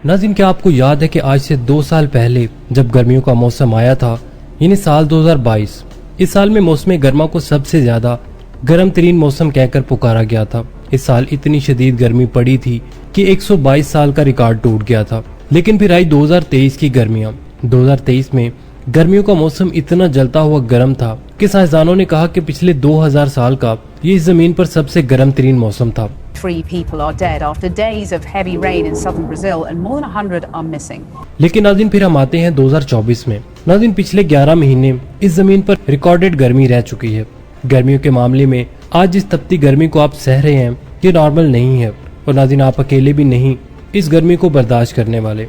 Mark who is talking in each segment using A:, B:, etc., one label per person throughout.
A: नाज़रीन, क्या आपको याद है कि आज से 2 साल पहले जब गर्मियों का मौसम आया था, यानी साल 2022, इस साल में मौसम गर्मा को सबसे ज्यादा गर्म तरीन मौसम कहकर पुकारा गया था। इस साल इतनी शदीद गर्मी पड़ी थी कि 122 साल का रिकॉर्ड टूट गया था। लेकिन फिर आई 2023 की गर्मियां। 2023 में गर्मियों का मौसम इतना जलता हुआ गर्म था कि साइंसदानों ने कहा कि पिछले 2000 साल का ये इस जमीन पर सबसे गर्म तरीन मौसम था।
B: 3 people are dead after days of heavy rain in southern Brazil and more than 100 are missing.
A: लेकिन नाज़रीन, फिर हम आते हैं 2024 में। नाज़रीन, पिछले 11 महीने इस जमीन पर रिकॉर्डेड गर्मी रह चुकी है। गर्मियों के मामले में आज जिस तपती गर्मी को आप सह रहे हैं, ये नॉर्मल नहीं है। और नाज़रीन, आप अकेले भी नहीं इस गर्मी को बर्दाश्त करने वाले।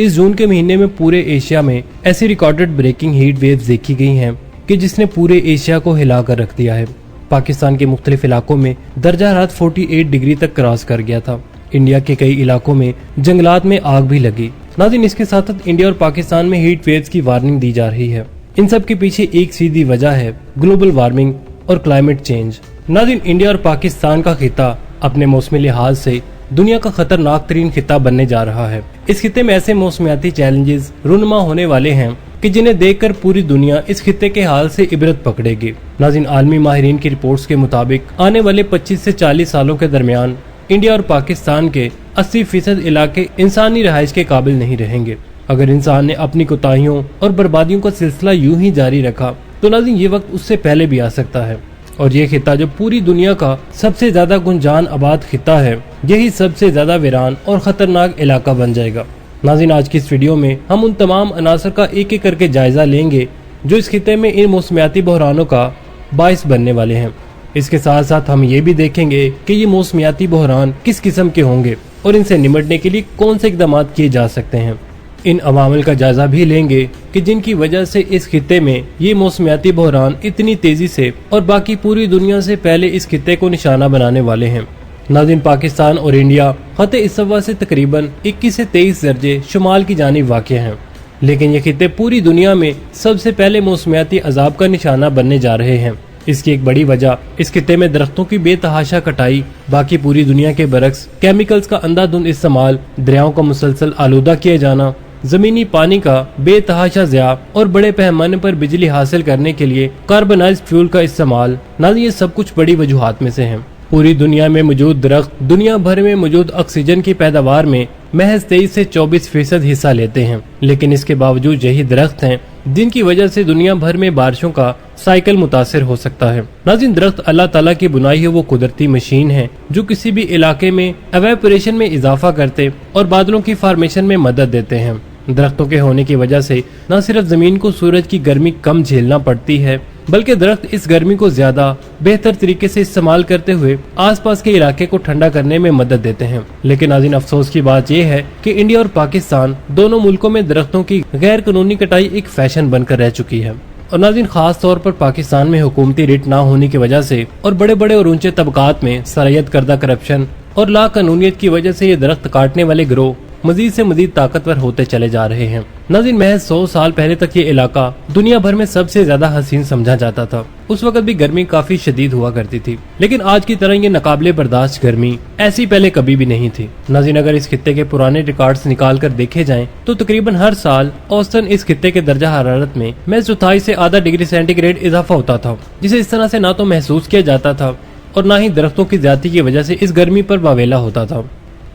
A: इस जून के महीने में पूरे एशिया में ऐसी रिकॉर्डेड ब्रेकिंग हीट वेव्स देखी गई हैं कि जिसने पूरे एशिया को हिला कर रख दिया है। पाकिस्तान के मुख्तलिफ इलाकों में दर्जा हरारत 48 डिग्री तक क्रॉस कर गया था। इंडिया के कई इलाकों में जंगलात में आग भी लगी। नाज़रीन, इसके साथ साथ इंडिया और पाकिस्तान में हीट वेव्स की वार्निंग दी जा रही है। इन सब के पीछे एक सीधी वजह है ग्लोबल वार्मिंग और क्लाइमेट चेंज। नाज़रीन, इंडिया और पाकिस्तान का खिता अपने मौसमी लिहाज से दुनिया का खतरनाक तरीन खिता बनने जा रहा है। इस खिते में ऐसे मौसमियाती चैलेंजेस रूनुमा होने वाले हैं कि जिन्हें देखकर पूरी दुनिया इस खिते के हाल से इबरत पकड़ेगी। नाज़रीन, आलमी माहिरीन की रिपोर्ट्स के मुताबिक आने वाले 25 से 40 सालों के दरमियान इंडिया और पाकिस्तान के 80% इलाके इंसानी रहायश के काबिल नहीं रहेंगे। अगर इंसान ने अपनी कोताहियों और बर्बादियों का सिलसिला यूं ही जारी रखा तो नाज़रीन, ये वक्त उससे पहले भी आ सकता है। और ये खिता जो पूरी दुनिया का सबसे ज्यादा गुंजान आबाद खिता है, यही सबसे ज्यादा वीरान और खतरनाक इलाका बन जाएगा। नाज़रीन, आज की इस वीडियो में हम उन तमाम अनासर का एक एक करके जायजा लेंगे जो इस खिते में इन मौसमियाती बहरानों का बाइस बनने वाले हैं। इसके साथ साथ हम ये भी देखेंगे कि ये मौसमियाती बहरान किस किस्म के होंगे और इनसे निपटने के लिए कौन से इकदाम किए जा सकते हैं। इन अवामिल का जायजा भी लेंगे कि जिनकी वजह से इस खिते में ये मौसमियाती बहरान इतनी तेजी से और बाकी पूरी दुनिया से पहले इस खिते को निशाना बनाने वाले हैं। नाज़रीन, पाकिस्तान और इंडिया खते इस्तवा से तकरीबन 21 से 23 दर्जे शुमाल की जानिब वाक़िया हैं, लेकिन ये खिते पूरी दुनिया में सबसे पहले मौसमियाती अजाब का निशाना बनने जा रहे हैं। इसकी एक बड़ी वजह इस खिते में दरख्तों की बेतहाशा कटाई, बाकी पूरी दुनिया के बरक्स केमिकल्स का अंधाधुंध इस्तेमाल, दरियाओं का मुसलसल आलूदा किए जाना, जमीनी पानी का बेतहाशा ज़िया और बड़े पैमाने पर बिजली हासिल करने के लिए कार्बनाइज्ड फ्यूल का इस्तेमाल। नाज़रीन, ये सब कुछ बड़ी वजूहात में से हैं। पूरी दुनिया में मौजूद दरख्त दुनिया भर में मौजूद ऑक्सीजन की पैदावार में महज 23 से 24% हिस्सा लेते हैं, लेकिन इसके बावजूद यही दरख्त हैं जिनकी वजह से दुनिया भर में बारिशों का साइकिल मुतासिर हो सकता है। नाज़रीन, दरख्त अल्लाह ताला की बुनाई है, वो कुदरती मशीन है जो किसी भी इलाके में एवेपोरेशन में इजाफा करते और बादलों की फॉर्मेशन में मदद देते हैं। दरख्तों के होने की वजह से न सिर्फ जमीन को सूरज की गर्मी कम झेलना पड़ती है, बल्कि दरख्त इस गर्मी को ज्यादा बेहतर तरीके से इस्तेमाल करते हुए आसपास के इलाके को ठंडा करने में मदद देते हैं। लेकिन नाज़रीन, अफसोस की बात यह है कि इंडिया और पाकिस्तान दोनों मुल्कों में दरख्तों की गैर कानूनी कटाई एक फैशन बनकर रह चुकी है। और नाज़रीन, खास तौर पर पाकिस्तान में हुकूमती रिट ना होने की वजह से और बड़े बड़े और ऊंचे तबकात में सरायत करदा करप्शन और लाकानूनियत की वजह से ये दरख्त काटने वाले गिरोह मजीद से मजीद ताकतवर होते चले जा रहे हैं। नाज़रीन, महज 100 साल पहले तक ये इलाका दुनिया भर में सबसे ज्यादा हसीन समझा जाता था। उस वक्त भी गर्मी काफी शदीद हुआ करती थी, लेकिन आज की तरह ये नाकाबिले बर्दाश्त गर्मी ऐसी पहले कभी भी नहीं थी। नाज़रीन, अगर इस खित्ते के पुराने रिकॉर्ड्स निकाल कर देखे जाएं तो तकरीबन हर साल औसतन इस खित्ते के दर्जा हरारत में महज 24 से आधा डिग्री सेंटीग्रेड इजाफा होता था, जिसे इस तरह से ना तो महसूस किया जाता था और न ही दरख्तों की ज्यादती की वजह से इस गर्मी पर वावेला होता था।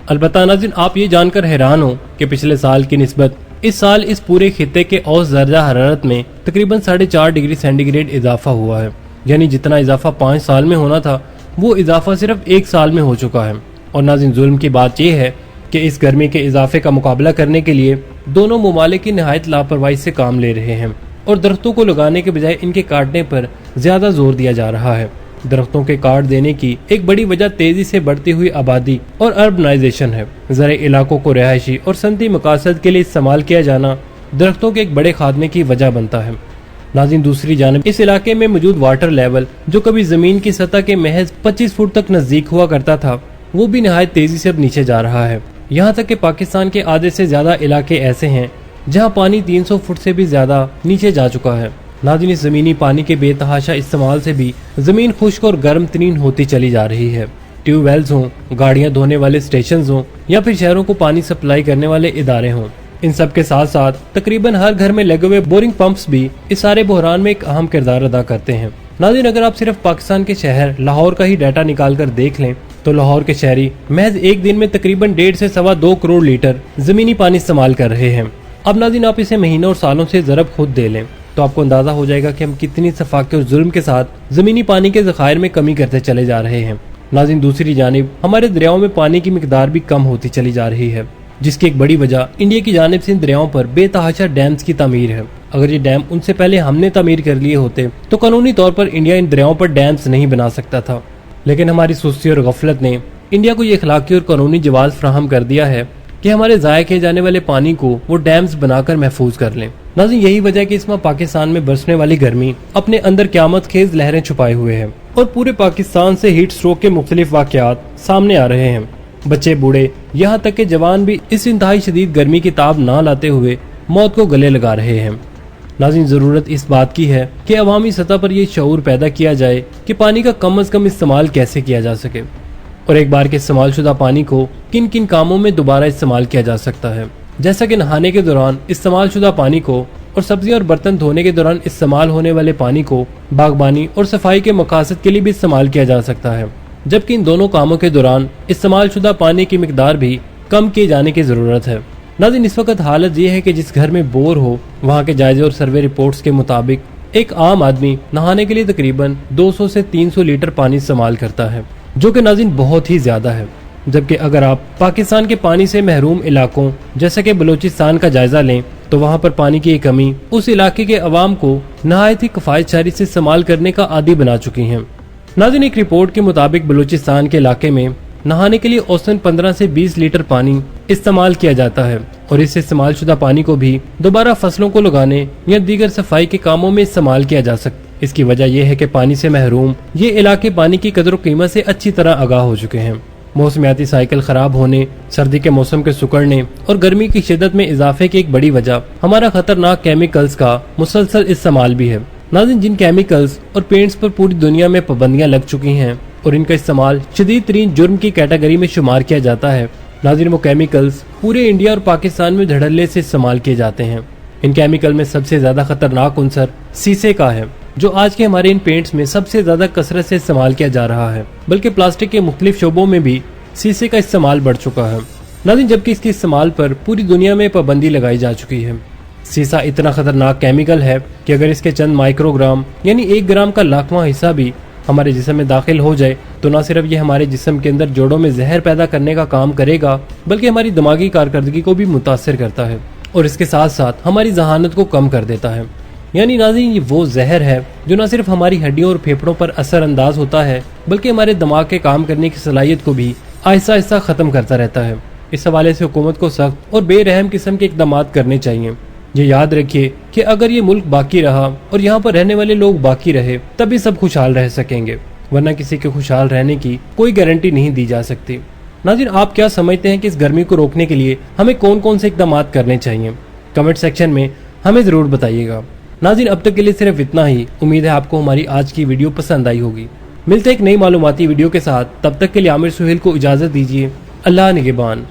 A: अलबत्ता नाज़रीन, आप ये जानकर हैरान हो कि पिछले साल की निस्बत इस साल इस पूरे खित्ते के औसत दर्जा हरारत में तकरीबन 4.5 डिग्री सेंटीग्रेड इजाफा हुआ है। यानी जितना इजाफा 5 साल में होना था वो इजाफा सिर्फ 1 साल में हो चुका है। और नाज़रीन, जुल्म की बात यह है कि इस गर्मी के इजाफे का मुकाबला करने के लिए दोनों ममालिक की निहायत लापरवाही से काम ले रहे हैं और दरख्तों को लगाने के बजाय इनके काटने पर ज्यादा जोर दिया जा रहा है। दरख्तों के काट देने की एक बड़ी वजह तेजी से बढ़ती हुई आबादी और अर्बनाइजेशन है। ज़राई इलाकों को रिहायशी और सनती मकासद के लिए इस्तेमाल किया जाना दरख्तों के एक बड़े खात्मे की वजह बनता है। नाज़रीन, दूसरी जानिब इस इलाके में मौजूद वाटर लेवल जो कभी जमीन की सतह के महज 25 फुट तक नजदीक हुआ करता था, वो भी निहायत तेजी से अब नीचे जा रहा है। यहाँ तक कि पाकिस्तान के आधे से ज्यादा इलाके ऐसे हैं जहाँ पानी 300 फुट से भी ज्यादा नीचे जा चुका है। नाज़रीन, इस जमीनी पानी के बेतहाशा इस्तेमाल से भी जमीन खुश्क और गर्म तरीन होती चली जा रही है। ट्यूबवेल्स हों, गाड़ियां धोने वाले स्टेशन हों या फिर शहरों को पानी सप्लाई करने वाले इदारे हों, इन सब के साथ साथ तकरीबन हर घर में लगे हुए बोरिंग पंप्स भी इस सारे बहरान में एक अहम किरदार अदा करते हैं। नाज़रीन, अगर आप सिर्फ पाकिस्तान के शहर लाहौर का ही डाटा निकाल कर देख लें तो लाहौर के शहरी महज एक दिन में तकरीबन 1.5 से 2.25 करोड़ लीटर जमीनी पानी इस्तेमाल कर रहे हैं। अब नाज़रीन, आप इसे महीनों और सालों से ज़रब खुद दे लें तो आपको अंदाजा हो जाएगा कि हम कितनी सफाके और जुल्म के साथ जमीनी पानी के ज़खायर में कमी करते चले जा रहे हैं। नाज़रीन, दूसरी जानिब हमारे दरियाओं में पानी की मिकदार भी कम होती चली जा रही है, जिसकी एक बड़ी वजह इंडिया की जानिब से इन दरियाओं पर बेतहाशा डैम्स की तामीर है। अगर ये डैम उनसे पहले हमने तामीर कर लिए होते तो कानूनी तौर पर इंडिया इन दरियाओं पर डैम्स नहीं बना सकता था, लेकिन हमारी सुस्ती और गफलत ने इंडिया को ये अखलाकी और कानूनी जवाब फ्राहम कर दिया है कि हमारे ज़ाया किए जाने वाले पानी को वो डैम्स बनाकर महफूज कर लें। नाज़रीन, यही वजह है कि इस माह पाकिस्तान में बरसने वाली गर्मी अपने अंदर क़यामत खेज लहरें छुपाए हुए है और पूरे पाकिस्तान से हीट स्ट्रोक के मुख्तलिफ वाक़यात सामने आ रहे हैं। बच्चे, बूढ़े, यहाँ तक के जवान भी इस इंतहाई शदीद गर्मी की ताब ना लाते हुए मौत को गले लगा रहे हैं। नाज़रीन, ज़रूरत इस बात की है कि अवामी सतह पर यह शऊर पैदा किया जाए कि पानी का कम अज़ कम इस्तेमाल कैसे किया जा सके और एक बार के इस्तेमाल शुदा पानी को किन किन कामों में दोबारा इस्तेमाल किया जा सकता है, जैसा कि नहाने के दौरान इस्तेमाल शुदा पानी को और सब्जियां और बर्तन धोने के दौरान इस्तेमाल होने वाले पानी को बागबानी और सफाई के मकासद के लिए भी इस्तेमाल किया जा सकता है, जबकि इन दोनों कामों के दौरान इस्तेमाल शुदा पानी की मिकदार भी कम किए जाने की जरूरत है। नाज़रीन, इस वक्त हालत ये है कि जिस घर में बोर हो वहाँ के जायजे और सर्वे रिपोर्ट्स के मुताबिक एक आम आदमी नहाने के लिए तकरीबन 200 से 300 लीटर पानी इस्तेमाल करता है, जो कि नाज़रीन बहुत ही ज्यादा है। जबकि अगर आप पाकिस्तान के पानी से महरूम इलाकों जैसे कि बलूचिस्तान का जायजा लें तो वहाँ पर पानी की कमी उस इलाके के अवाम को नहायत ही किफायतशारी से इस्तेमाल करने का आदी बना चुकी है। नाज़रीन, एक रिपोर्ट के मुताबिक बलूचिस्तान के इलाके में नहाने के लिए औसतन 15 से 20 लीटर पानी इस्तेमाल किया जाता है और इस इस्तेमाल शुदा पानी को भी दोबारा फसलों को लगाने या दीगर सफाई के कामों में इस्तेमाल किया जा सकता है। इसकी वजह यह है कि पानी से महरूम ये इलाके पानी की कदर कीमत से अच्छी तरह आगाह हो चुके हैं। मौसमियाती साइकिल खराब होने, सर्दी के मौसम के सुकड़ने और गर्मी की शिद्दत में इजाफे की एक बड़ी वजह हमारा खतरनाक केमिकल्स का मुसलसल इस्तेमाल भी है। नाज़रीन, जिन केमिकल्स और पेंट्स पर पूरी दुनिया में पाबंदियां लग चुकी हैं और इनका इस्तेमाल शदीद तरीन जुर्म की कैटेगरी में शुमार किया जाता है, नाज़रीन, वो केमिकल्स पूरे इंडिया और पाकिस्तान में धड़ल्ले से इस्तेमाल किए जाते हैं। इन केमिकल में सबसे ज्यादा खतरनाक उनसर शीशे का है, जो आज के हमारे इन पेंट्स में सबसे ज्यादा कसरत से इस्तेमाल किया जा रहा है, बल्कि प्लास्टिक के मुख्तलिफ शोबों में भी शीशे का इस्तेमाल बढ़ चुका है। नाज़रीन, जबकि इसके इस्तेमाल पर पूरी दुनिया में पाबंदी लगाई जा चुकी है। शीशा इतना खतरनाक केमिकल है कि अगर इसके चंद माइक्रोग्राम यानी 1 ग्राम का लाखवां हिस्सा भी हमारे जिस्म में दाखिल हो जाए तो न सिर्फ ये हमारे जिस्म के अंदर जोड़ों में जहर पैदा करने का काम करेगा, बल्कि हमारी दिमागी कारकर्दगी को भी मुतासिर करता है और इसके साथ साथ हमारी जहानत को कम कर देता है। यानी नाज़रीन, ये वो जहर है जो न सिर्फ हमारी हड्डियों और फेफड़ों पर असर अंदाज होता है, बल्कि हमारे दिमाग के काम करने की सलाहियत को भी आहिस्ता आहिस्ता खत्म करता रहता है। इस हवाले से हुकूमत को सख्त और बेरहम किस्म के इकदाम करने चाहिए। ये याद रखिए कि अगर ये मुल्क बाकी रहा और यहाँ पर रहने वाले लोग बाकी रहे तभी सब खुशहाल रह सकेंगे, वरना किसी के खुशहाल रहने की कोई गारंटी नहीं दी जा सकती। नाज़रीन, आप क्या समझते हैं कि इस गर्मी को रोकने के लिए हमें कौन कौन से इकदाम करने चाहिए? कमेंट सेक्शन में हमें ज़रूर बताइएगा। नाज़रीन, अब तक के लिए सिर्फ इतना ही। उम्मीद है आपको हमारी आज की वीडियो पसंद आई होगी। मिलते एक नई मालूमाती वीडियो के साथ, तब तक के लिए आमिर सुहेल को इजाज़त दीजिए। अल्लाह निगहबान।